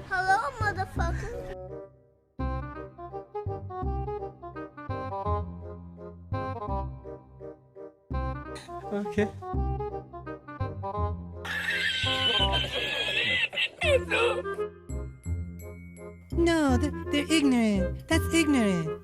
Hello, motherfucker. Okay. No, they're ignorant. That's ignorant.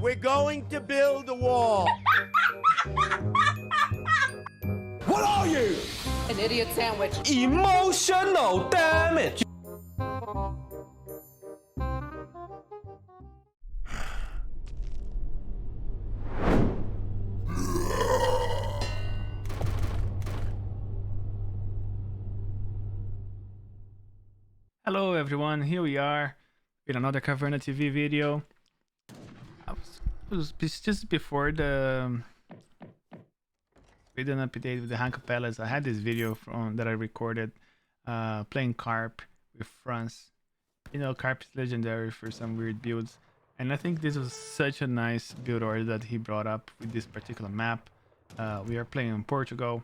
We're going to build a wall. What are you? An idiot sandwich. Emotional damage. Hello everyone, here we are with another Caverna TV video. It was just before the with an update with the Hanka Palace. I had this video from that I recorded playing Carp with France. You know, Carp is legendary for some weird builds, and I think this was such a nice build order that he brought up with this particular map. We are playing in Portugal,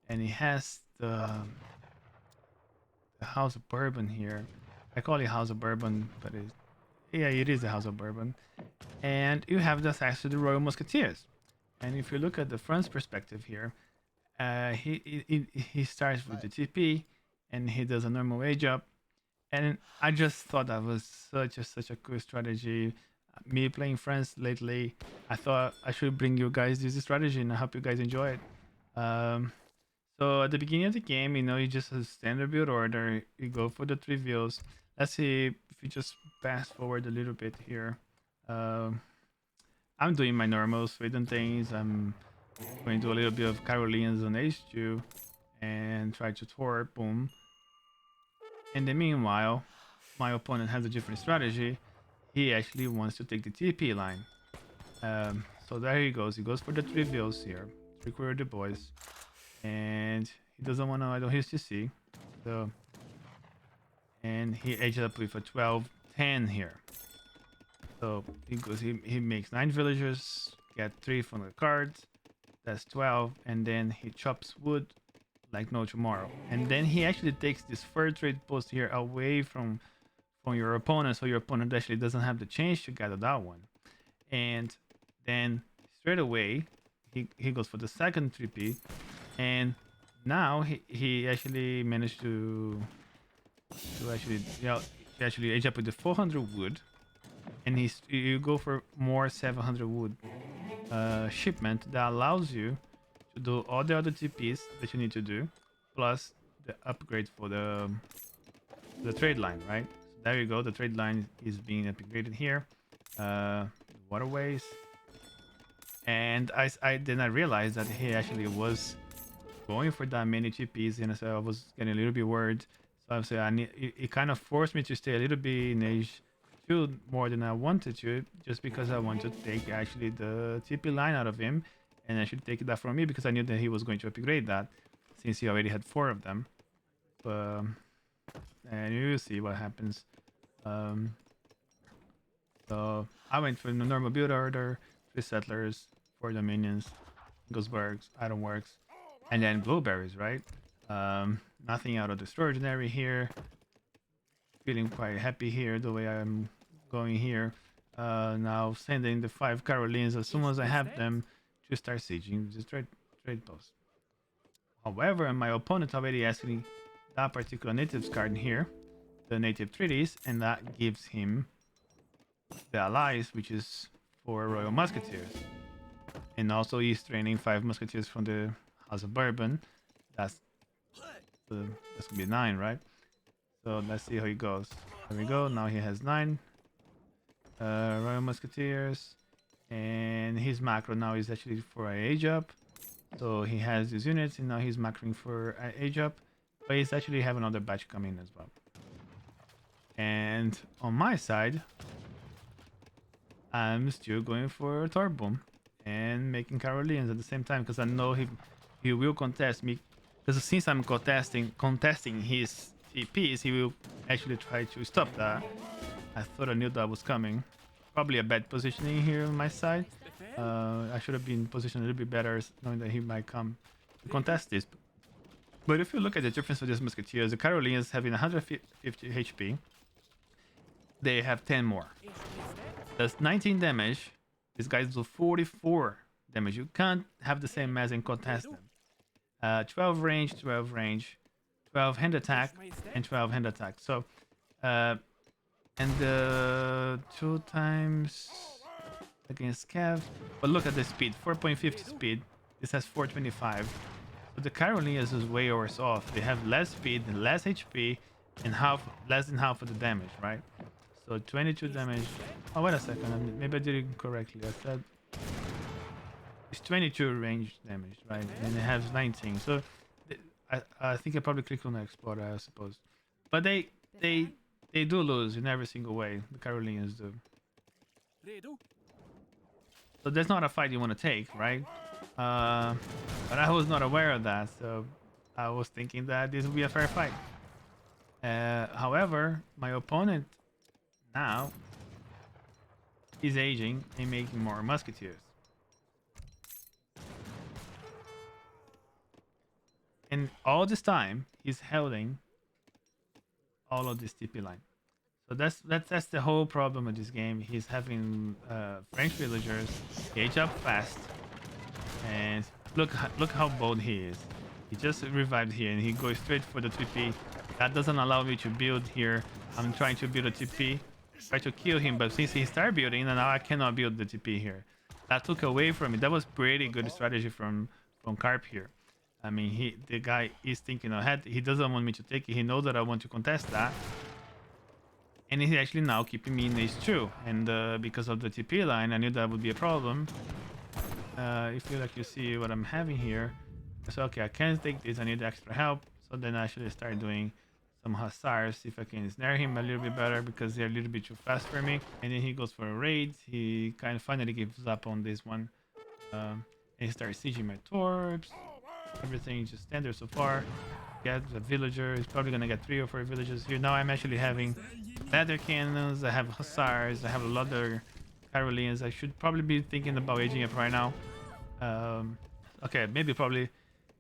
and he has the House of Bourbon here. I call it House of Bourbon, but it is the House of Bourbon. And you have the access to the Royal Musketeers. And if you look at the front's perspective here, he starts with the TP, and he does a normal age up. And I just thought that was such a cool strategy. Me playing France lately, I thought I should bring you guys this strategy, and I hope you guys enjoy it. So at the beginning of the game, you know, you just a standard build order. You go for the 3 views. Let's see if you just fast forward a little bit here. I'm doing my normal Sweden things. I'm going to do a little bit of Carolines on H2 and try to thwart, boom. In the meanwhile, my opponent has a different strategy. He actually wants to take the TP line. So there he goes. He goes for the 3 views here. 3 the boys. And he doesn't want to idle his TC. So, and he edged up with a 12-10 here. So he goes, he makes 9 villagers, get 3 from the cards, that's 12, and then he chops wood like no tomorrow. And then he actually takes this fur trade post here away from your opponent, so your opponent actually doesn't have the chance to gather that one. And then straight away he goes for the second 3P, and now he actually managed to actually, you know, actually age up with the 400 wood. And you go for more 700 wood shipment that allows you to do all the other TPs that you need to do, plus the upgrade for the trade line, right? So there you go. The trade line is being upgraded here. Waterways, and then I realized that he actually was going for that many TPs, and so I was getting a little bit worried. So I was saying it kind of forced me to stay a little bit in age more than I wanted to, just because I wanted to take actually the TP line out of him, and I should take that from me because I knew that he was going to upgrade that since he already had 4 of them. And you will see what happens. So I went for the normal build order: 3 settlers, 4 dominions, Gosbergs, Ironworks, and then blueberries, right? Nothing out of the extraordinary here. Feeling quite happy here the way I'm going here. Now sending the 5 Carolines as soon as I have them to start sieging the trade post. However, my opponent already asked me that particular natives card here, the native treaties, and that gives him the allies, which is 4 Royal Musketeers. And also he's training 5 Musketeers from the House of Bourbon. That's gonna be 9, right? So let's see how he goes. There we go. Now he has 9 Royal Musketeers, and his macro now is actually for an age up. So he has these units, and now he's macroing for an age up. But he's actually have another batch coming as well. And on my side, I'm still going for Torboom and making Carolians at the same time because I know he will contest me. Because since I'm contesting his TPs, he will actually try to stop that. I thought I knew that was coming. Probably a bad positioning here on my side. I should have been positioned a little bit better, knowing that he might come to contest this. But if you look at the difference of these Musketeers, the Carolians having 150 HP, they have 10 more. That's 19 damage. These guys do 44 damage. You can't have the same mass and contest them. 12 range, 12 range, 12 hand attack, and 12 hand attack. So, and 2 times against Cav. But look at the speed, 4.50 speed. This has 425. But the Carolinas is way worse off. They have less speed, less HP, and less than half of the damage, right? So 22 damage. Oh, wait a second. Maybe I did it correctly. I said it's 22 range damage, right? And it has 19. So I think I probably clicked on the explorer, I suppose. But they do lose in every single way. The Carolinas do. So that's not a fight you want to take, right? But I was not aware of that, so I was thinking that this would be a fair fight. However, my opponent now is aging and making more Musketeers. And all this time, he's holding all of this TP line. So that's the whole problem with this game. He's having French villagers age up fast, and look how bold he is. He just revived here and he goes straight for the TP. That doesn't allow me to build here. I'm trying to build a TP, try to kill him, but since he started building, and now I cannot build the TP here. That took away from me. That was pretty good strategy from Carp here. I mean, the guy is thinking ahead. He doesn't want me to take it. He knows that I want to contest that. And he's actually now keeping me in H2. And because of the TP line, I knew that would be a problem. If you see what I'm having here. So, okay, I can't take this. I need extra help. So then I should start doing some hussars. See if I can snare him a little bit better because they're a little bit too fast for me. And then he goes for a raid. He kind of finally gives up on this one. And he starts sieging my torps. Everything just standard so far. Get the villager. He's probably gonna get 3 or 4 villagers here. Now I'm actually having leather cannons. I have hussars. I have a lot of Carolians. I should probably be thinking about aging up right now. Okay, maybe probably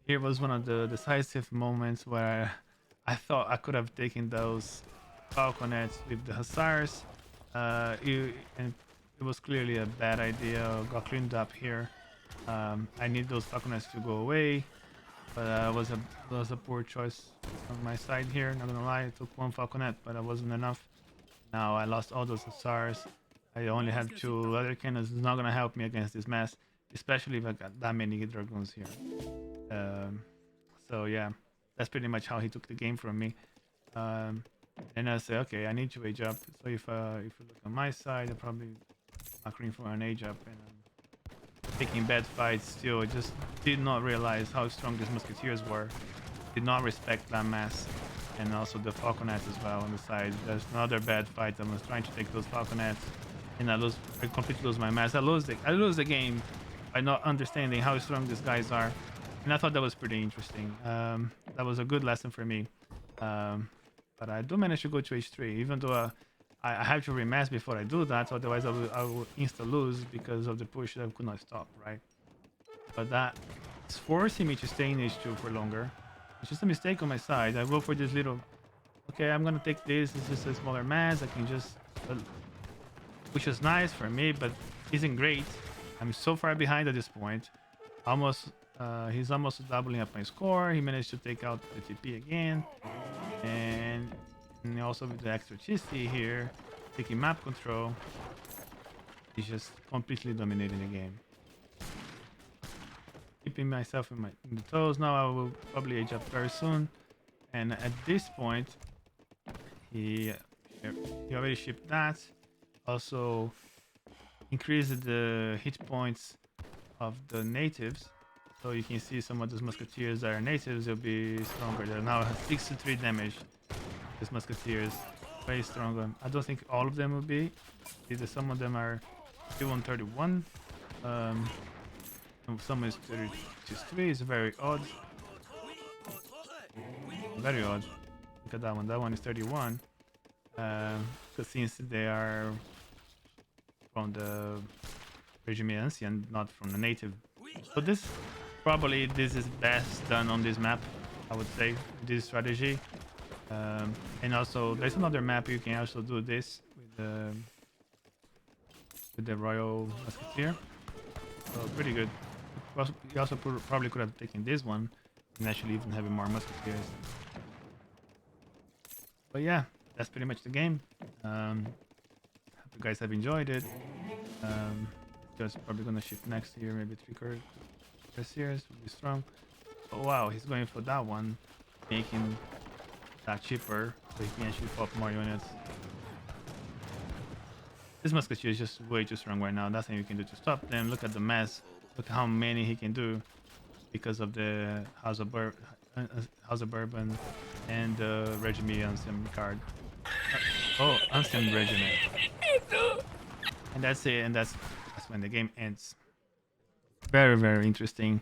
here was one of the decisive moments where I thought I could have taken those falconets with the hussars. And it was clearly a bad idea. Got cleaned up here. I need those falconets to go away. But it was a poor choice on my side here. Not gonna lie, I took 1 falconet, but it wasn't enough. Now I lost all those hussars. I only have 2 leather cannons. It's not gonna help me against this mess, especially if I got that many dragoons here. So yeah, that's pretty much how he took the game from me. And I say, okay, I need to age up. So if you look on my side, I'm probably macroing for an age up, and taking bad fights still. I just did not realize how strong these Musketeers were. Did not respect that mass. And also the falconets as well on the side. There's another bad fight. I was trying to take those falconets and I completely lose my mass. I lose the game by not understanding how strong these guys are. And I thought that was pretty interesting. That was a good lesson for me. But I do manage to go to H3, even though I have to remass before I do that, otherwise I will insta lose because of the push that I could not stop, right? But that is forcing me to stay in H2 for longer. It's just a mistake on my side. I go for this little, okay, I'm gonna take this. It's just a smaller mass. I can just, which is nice for me, but isn't great. I'm so far behind at this point. He's almost doubling up my score. He managed to take out the TP again, and also with the extra chisty here, taking map control, he's just completely dominating the game. Keeping myself in the toes. Now I will probably age up very soon, and at this point, he already shipped that. Also increased the hit points of the natives. So you can see some of those Musketeers that are natives will be stronger. They now have 63 damage. These Musketeers way stronger. I don't think all of them will be. Either some of them are 131. Um, some is 33. It's very odd. Very odd. Look at that one. That one is 31. So since they are from the regime ancient, not from the native. So this is best done on this map, I would say, this strategy. And also there's another map you can also do this with the Royal Musketeer. So pretty good. You also probably could have taken this one and actually even having more Musketeers. But yeah, that's pretty much the game. Hope you guys have enjoyed it. Just probably gonna shift next here, maybe 3 Cuirassiers will be strong. But wow, he's going for that one, making that cheaper, so he can actually pop more units. This Musketeer is just way too strong right now. That's nothing you can do to stop them. Look at the mess. Look how many he can do because of the House of Bourbon and the Regiment Ancient card. Oh, Ancient Regiment. And that's it. And that's when the game ends. Very, very interesting.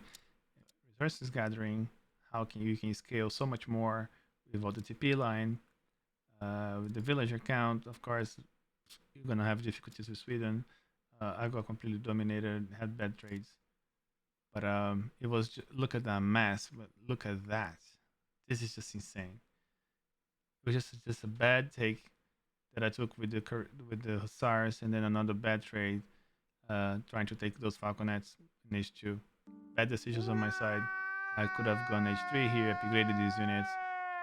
Resources gathering. How can you can scale so much more without the TP line. With the villager count, of course, you're gonna have difficulties with Sweden. I got completely dominated, had bad trades. But it was just, look at that mass. But look at that. This is just insane. It was just a bad take that I took with the Hussars, and then another bad trade, trying to take those Falconets in H2. Bad decisions on my side. I could have gone H3 here, upgraded these units.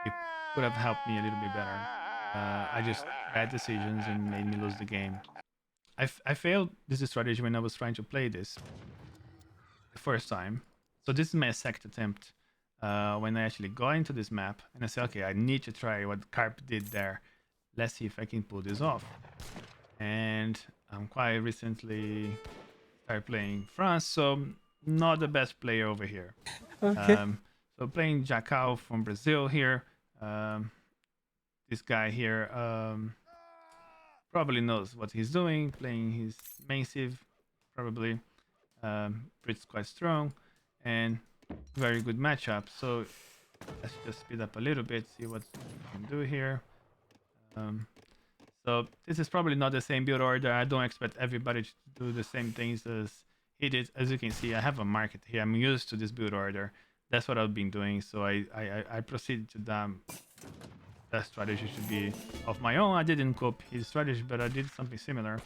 It could have helped me a little bit better. I just bad decisions and made me lose the game. I failed this strategy when I was trying to play this the first time. So this is my second attempt. When I actually got into this map and I said, okay, I need to try what Carp did there. Let's see if I can pull this off. And I'm quite recently started playing France, so not the best player over here. Okay. So playing Jacau from Brazil here. This guy here probably knows what he's doing, playing his main civ, probably. It's quite strong and very good matchup. So let's just speed up a little bit, see what we can do here. So this is probably not the same build order. I don't expect everybody to do the same things as he did. As you can see, I have a market here. I'm used to this build order. That's what I've been doing. So I proceeded to that strategy should be of my own. I didn't copy his strategy, but I did something similar,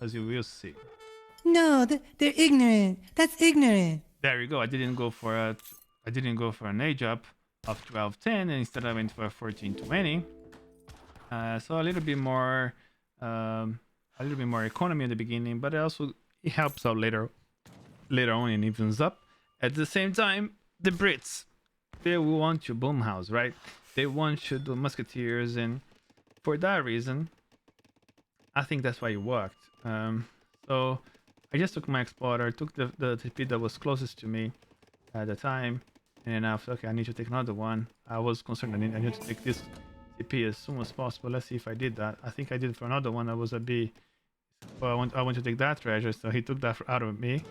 as you will see. No, they're ignorant. That's ignorant. There you go. I didn't go for an age up of 12-10, and instead I went for a 14-20. So a little bit more economy in the beginning, but it helps out later on and evens up. At the same time, the Brits, they want your boom house, right? They want you to Musketeers, and for that reason, I think that's why it worked. So I just took my explorer, took the TP that was closest to me at the time, and then I thought, okay, I need to take another one. I was concerned I need to take this TP as soon as possible. Let's see if I did that. I think I did for another one. I was a B. Well, I want to take that treasure, so he took that out of me.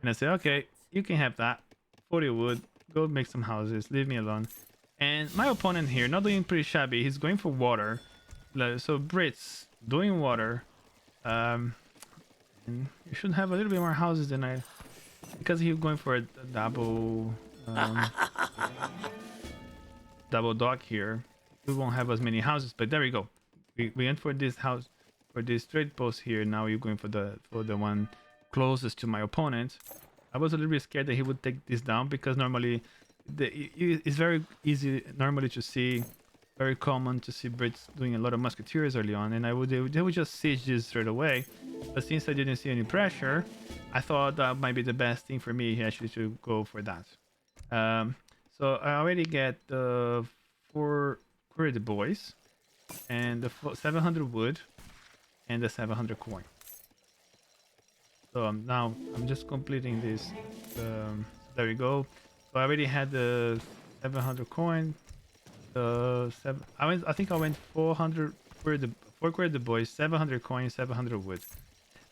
And I said, okay, you can have that. 40 wood. Go make some houses. Leave me alone. And my opponent here, not doing pretty shabby. He's going for water. So Brits doing water. And you should have a little bit more houses than I... Because he's going for a double... double dock here. We won't have as many houses, but there we go. We went for this house, for this trade post here. Now you're going for the one closest to my opponent. I was a little bit scared that he would take this down, because normally it's very easy normally to see, very common to see Brits doing a lot of Musketeers early on, and they would just siege this straight away. But since I didn't see any pressure, I thought that might be the best thing for me actually to go for that. So I already get the 4 Courier boys and the 700 wood and the 700 coin. So now I'm just completing this. There we go. So I already had the 700 coin. I think I went 400 for the 4 Courier boys, 700 coin, 700 wood.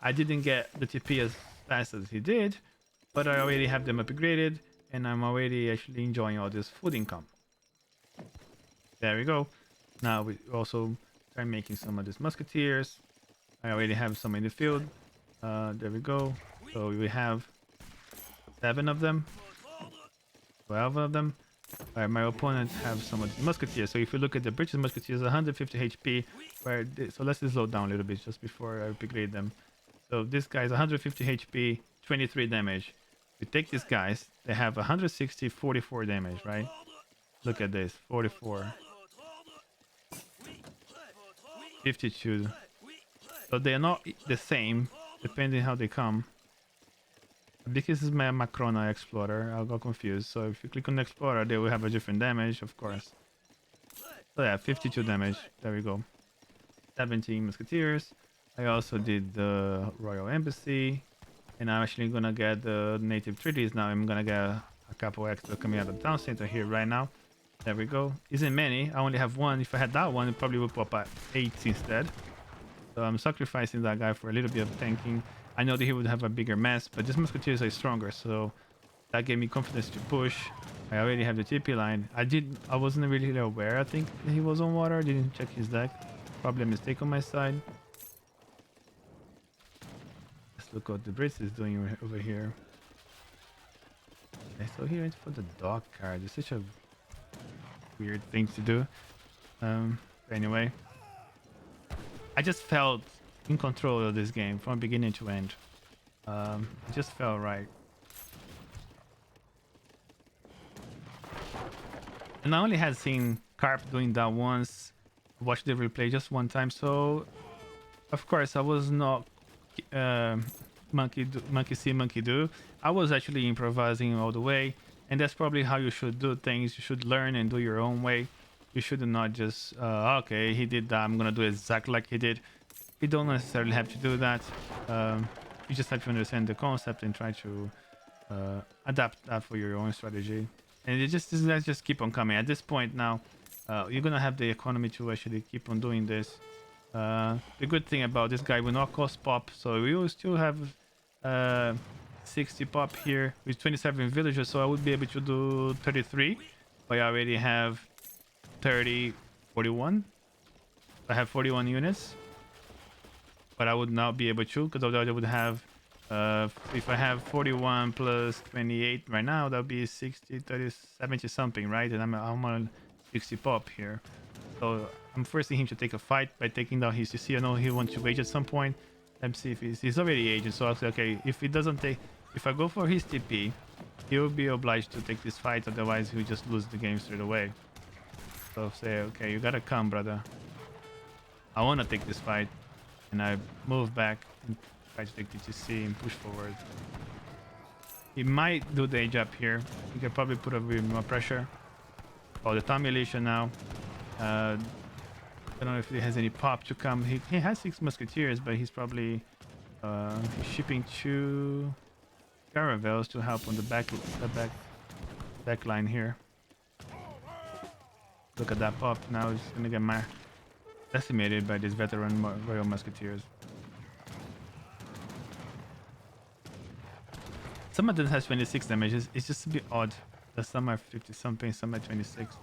I didn't get the TP as fast as he did, but I already have them upgraded, and I'm already actually enjoying all this food income. There we go. Now we also start making some of these musketeers. I already have some in the field. There we go. So we have 7 of them, 12 of them. My opponents have some of the musketeers. So if you look at the British musketeers, 150 HP. So let's slow down a little bit just before I upgrade them. So this guy's 150 HP, 23 damage. We take these guys, they have 160, 44 damage, right? Look at this, 44, 52. So they are not the same, depending how they come. Because this is my Macrona Explorer, I'll go confused. So if you click on Explorer, they will have a different damage, of course. So yeah, 52 damage. There we go. 17 Musketeers. I also did the Royal Embassy. And I'm actually gonna get the native treaties now. I'm gonna get a couple extra coming out of the town center here right now. There we go. Isn't many. I only have one. If I had that one, it probably would pop at 8 instead. So I'm sacrificing that guy for a little bit of tanking. I know that he would have a bigger mess, but these musketeers are stronger, so that gave me confidence to push. I already have the TP line. I wasn't really aware, I think, that he was on water. Didn't check his deck. Probably a mistake on my side. Let's look what the Brits is doing over here. Okay, so he went for the dog card. It's such a weird thing to do. Anyway, I just felt in control of this game from beginning to end. It just felt right. And I only had seen Carp doing that once, watched the replay just one time, so of course I was not monkey see, monkey do. I was actually improvising all the way, and that's probably how you should do things. You should learn and do your own way. You should not just okay, he did that, I'm gonna do exactly like he did. You don't necessarily have to do that. You just have to understand the concept and try to adapt that for your own strategy. And let's just keep on coming. At this point now, you're gonna have the economy to actually keep on doing this. The good thing about this guy will not cost pop, so we will still have 60 pop here with 27 villagers, so I would be able to do 33, but I already have 30, 41. I have 41 units, but I would not be able to, because otherwise I would have if I have 41 plus 28 right now, that would be 60, 30, 70 something, right? And I'm on 60 pop here. So I'm forcing him to take a fight by taking down his CC. I know he wants to age at some point. Let's see if he's already aging. So I'll say, okay, if he doesn't take, if I go for his TP, he'll be obliged to take this fight. Otherwise, he'll just lose the game straight away. So I'll say, okay, you gotta come, brother. I want to take this fight. And I move back and try to take the TC and push forward. He might do the age up here. He can probably put a bit more pressure. Oh, the town militia now. I don't know if he has any pop to come. He has 6 musketeers, but he's probably shipping 2 caravels to help on the back line here. Look at that pop. Now he's gonna get decimated by these veteran Royal Musketeers. Some of them has 26 damage. It's just a bit odd that some are 50 something, some are 26.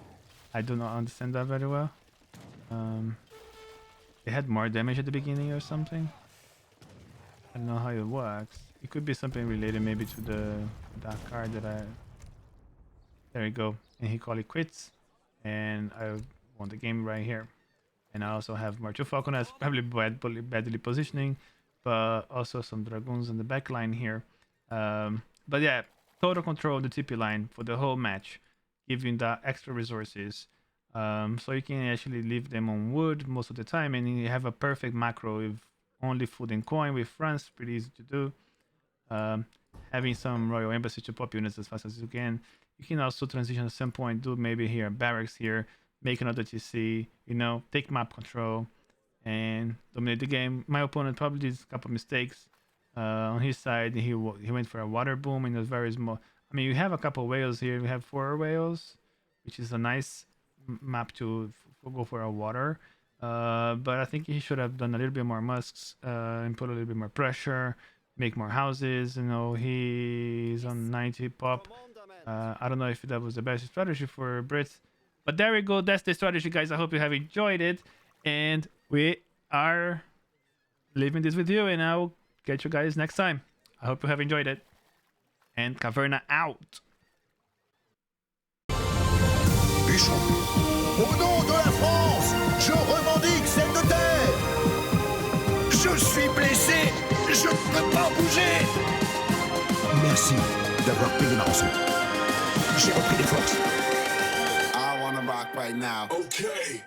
I do not understand that very well. They had more damage at the beginning or something. I don't know how it works. It could be something related maybe to that card that I... There we go. And he called it quits. And I won the game right here. And I also have more 2 falconers, probably badly positioning, but also some dragoons in the back line here. But yeah, total control of the TP line for the whole match, giving that extra resources. So you can actually leave them on wood most of the time, and you have a perfect macro with only food and coin with France, pretty easy to do. Having some Royal Embassy to pop units as fast as you can. You can also transition at some point, do maybe here barracks here, make another TC, you know, take map control and dominate the game. My opponent probably did a couple mistakes. On his side, he went for a water boom and it was very small. I mean, you have a couple whales here. We have 4 whales, which is a nice map to go for a water. But I think he should have done a little bit more musks and put a little bit more pressure, make more houses. You know, he's on 90 pop. I don't know if that was the best strategy for Brits. But there we go. That's the strategy, guys. I hope you have enjoyed it. And we are leaving this with you. And I'll catch you guys next time. I hope you have enjoyed it. And Caverna out. Bichon. Au nom de la France, je revendique cette terre. Je suis blessé, je ne peux pas bouger. Merci d'avoir payé ma rançon. J'ai repris des forces. I wanna rock right now. Okay.